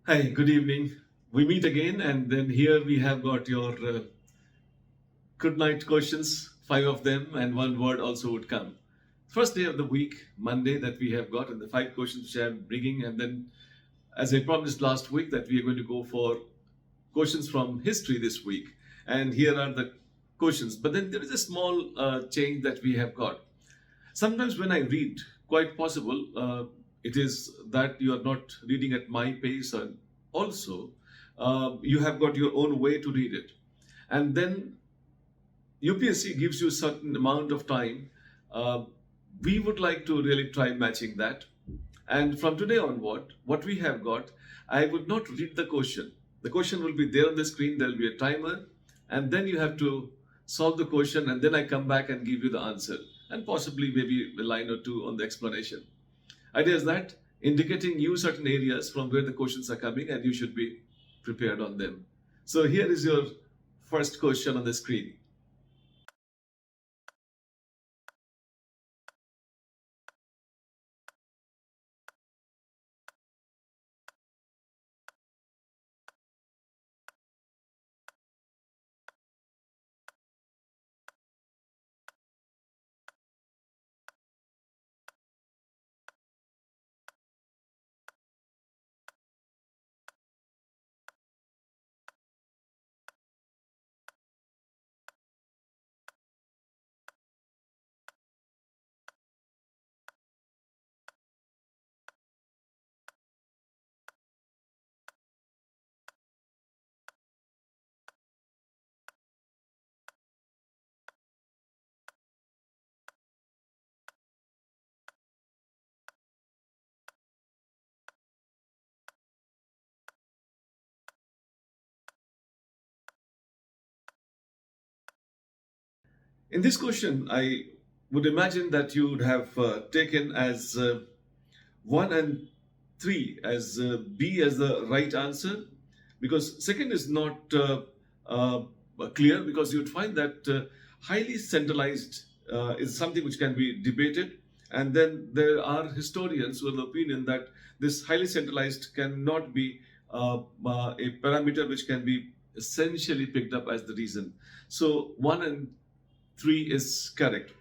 Hi, good evening. We meet again, and then here we have got your good night questions, five of them, and one word also would come. First day of the week, Monday, that we have got, and the five questions which I am bringing, and then, as I promised last week, that we are going to go for questions from history this week. And here are the questions. But then there is a small change that we have got. Sometimes when I read, quite possible, it is that you are not reading at my pace, and also you have got your own way to read it. And then UPSC gives you a certain amount of time. Uh, we would like to really try matching that. And from today onward, what we have got, I would not read the question. The question will be there on the screen, there will be a timer, and then you have to solve the question, and then I come back and give you the answer, and possibly maybe a line or two on the explanation. Idea is that indicating you certain areas from where the questions are coming, and you should be prepared on them. So here is your first question on the screen. In this question, I would imagine that you would have taken as 1 and 3 as B as the right answer, because second is not clear, because you'd find that highly centralized is something which can be debated, and then there are historians who have the opinion that this highly centralized cannot be a parameter which can be essentially picked up as the reason. So 1 and 3 is correct.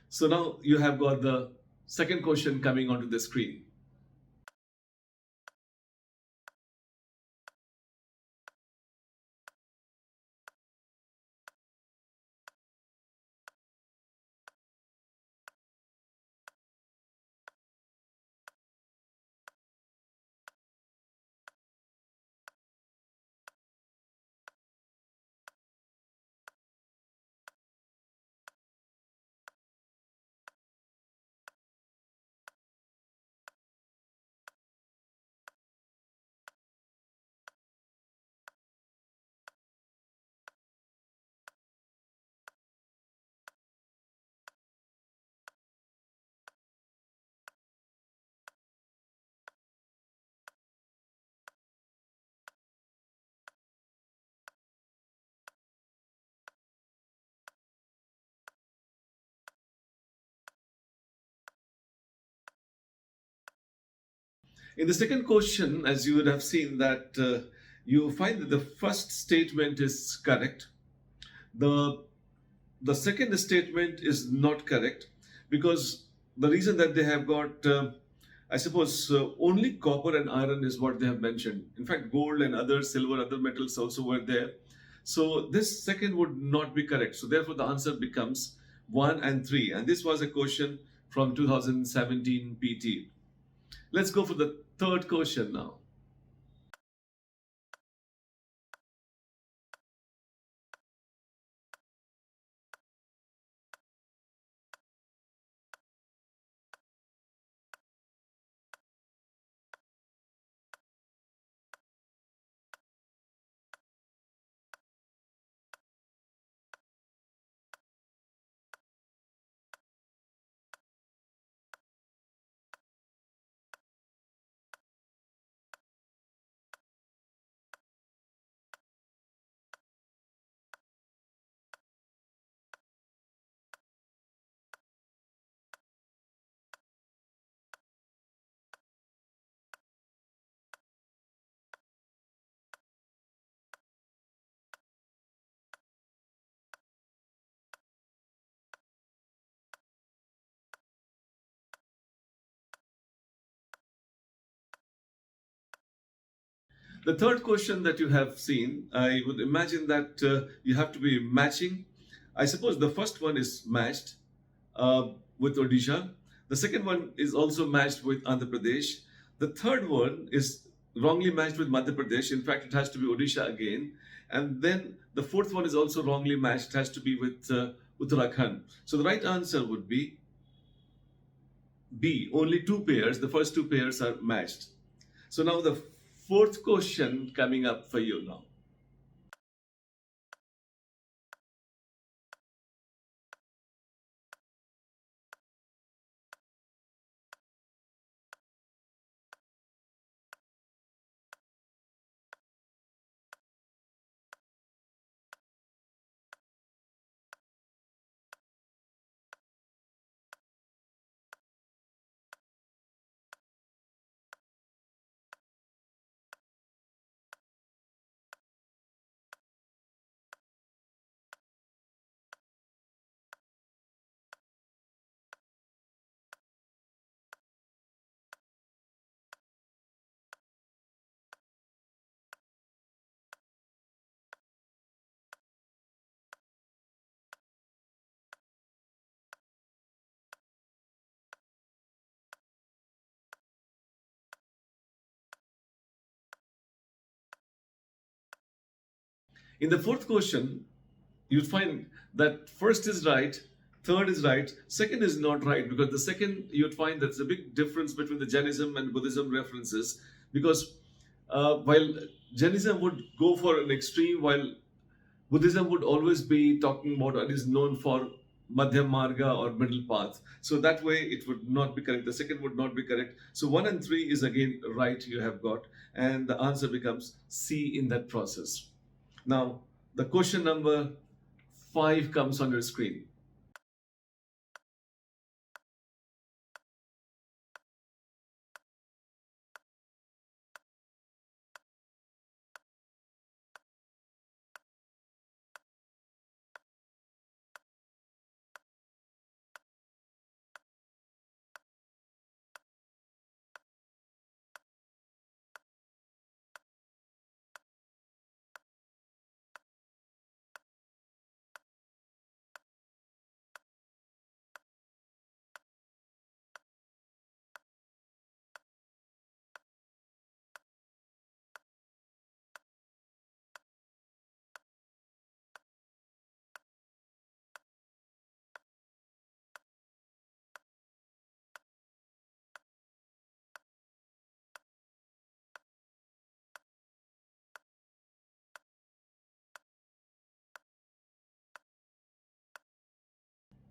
So now you have got the second question coming onto the screen. In the second question, as you would have seen, that you find that the first statement is correct. The the second statement is not correct, because the reason that they have got, I suppose, only copper and iron is what they have mentioned. In fact, gold and other silver, other metals also were there. So this second would not be correct. So therefore, the answer becomes 1 and 3. And this was a question from 2017 PT. Let's go for the third question now. The third question that you have seen, I would imagine that you have to be matching. I suppose the first one is matched with Odisha. The second one is also matched with Andhra Pradesh. The third one is wrongly matched with Madhya Pradesh. In fact, it has to be Odisha again. And then the fourth one is also wrongly matched. It has to be with Uttarakhand. So the right answer would be B. Only two pairs. The first two pairs are matched. So now the fourth question coming up for you now. In the fourth question, you'll find that first is right, third is right, second is not right, because the second you'd find that's a big difference between the Jainism and Buddhism references, because while Jainism would go for an extreme, while Buddhism would always be talking about and is known for Madhya Marga or middle path. So that way it would not be correct. The second would not be correct. So 1 and 3 is again right, you have got, and the answer becomes C in that process. Now, the question number 5 comes on your screen.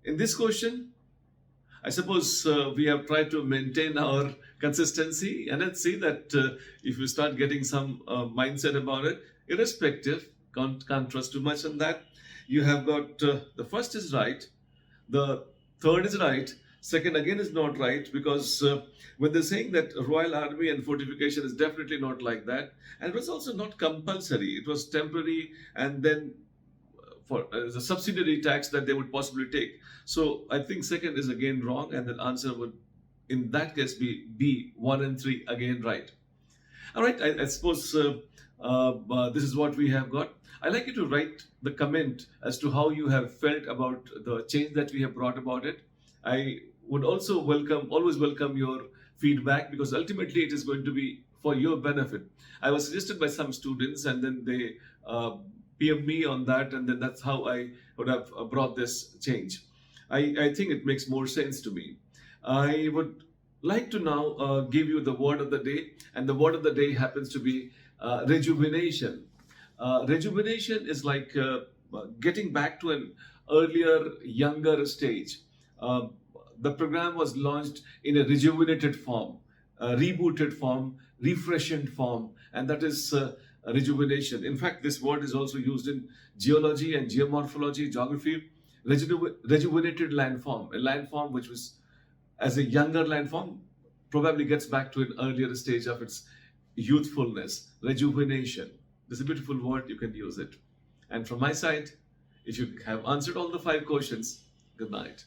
In this question, I suppose we have tried to maintain our consistency, and let's see that if you start getting some mindset about it, irrespective, can't trust too much on that. You have got the first is right, the third is right, second again is not right, because when they're saying that Royal Army and fortification is definitely not like that, and it was also not compulsory, it was temporary, and then for as a subsidiary tax that they would possibly take. So I think second is again wrong, and the answer would in that case be B. 1 and 3 again right. All right, I suppose this is what we have got. I'd like you to write the comment as to how you have felt about the change that we have brought about it. I would also always welcome your feedback, because ultimately it is going to be for your benefit. I was suggested by some students, and then they PM me on that, and then that's how I would have brought this change. I think it makes more sense to me. I would like to now give you the word of the day, and the word of the day happens to be rejuvenation. Rejuvenation is like getting back to an earlier, younger stage. The program was launched in a rejuvenated form, rebooted form, refreshened form, and that is rejuvenation. In fact, this word is also used in geology and geomorphology, geography. Rejuvenated landform, a landform which was as a younger landform, probably gets back to an earlier stage of its youthfulness. Rejuvenation. This is a beautiful word, you can use it. And from my side, if you have answered all the 5 questions, good night.